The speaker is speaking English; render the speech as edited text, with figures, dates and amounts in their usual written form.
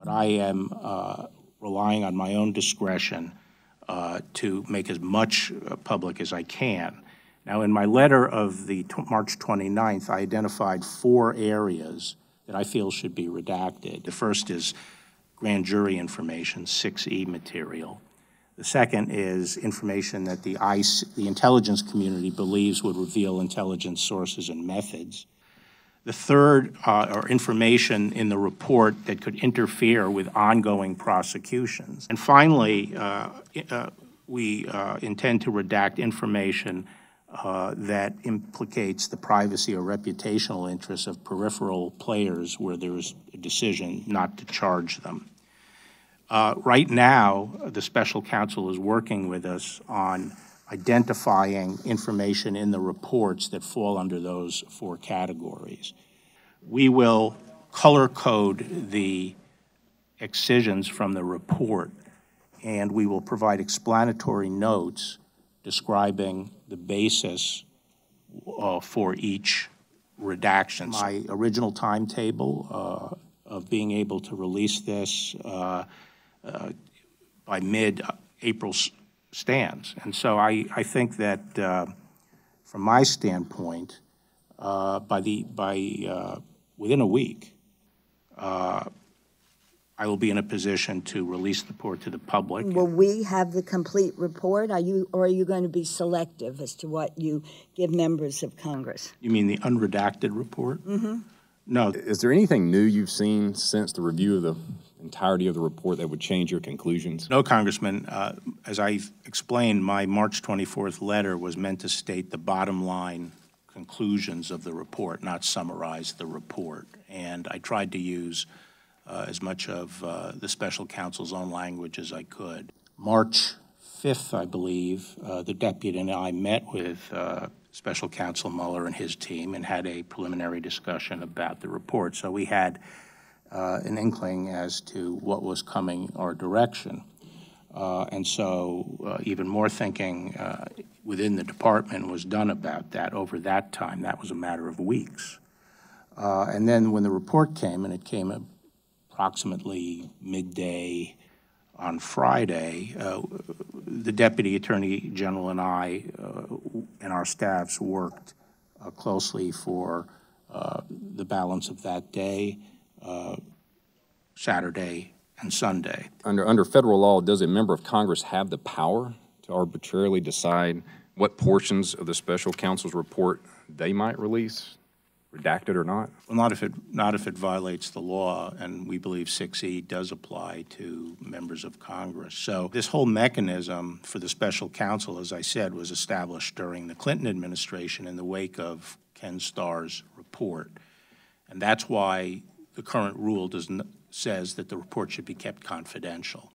But I am relying on my own discretion to make as much public as I can. Now, in my letter of the March 29th, I identified 4 areas that I feel should be redacted. The first is grand jury information, 6E material. The second is information that the intelligence community believes would reveal intelligence sources and methods. The third are information in the report that could interfere with ongoing prosecutions. And finally, we intend to redact information that implicates the privacy or reputational interests of peripheral players where there is a decision not to charge them. Right now, the special counsel is working with us on identifying information in the reports that fall under those 4 categories. We will color code the excisions from the report, and we will provide explanatory notes describing the basis for each redaction. My original timetable of being able to release this by mid-April stands. And so I think that from my standpoint, within a week, I will be in a position to release the report to the public. Will we have the complete report? Are you going to be selective as to what you give members of Congress? You mean the unredacted report? Mm-hmm. No. Is there anything new you've seen since the review of the entirety of the report that would change your conclusions? No, Congressman. As I explained, my March 24th letter was meant to state the bottom line conclusions of the report, not summarize the report. And I tried to use as much of the special counsel's own language as I could. March 5th, I believe, the deputy and I met with Special Counsel Mueller and his team and had a preliminary discussion about the report. So we had an inkling as to what was coming our direction. And so even more thinking within the department was done about that over that time. That was a matter of weeks. And then when the report came, and it came approximately midday on Friday, the Deputy Attorney General and I and our staffs worked closely for the balance of that day, Saturday and Sunday. Under federal law, does a member of Congress have the power to arbitrarily decide what portions of the special counsel's report they might release, redacted or not? Well, not if it violates the law, and we believe 6E does apply to members of Congress. So this whole mechanism for the special counsel, as I said, was established during the Clinton administration in the wake of Ken Starr's report. And that's why the current rule says that the report should be kept confidential.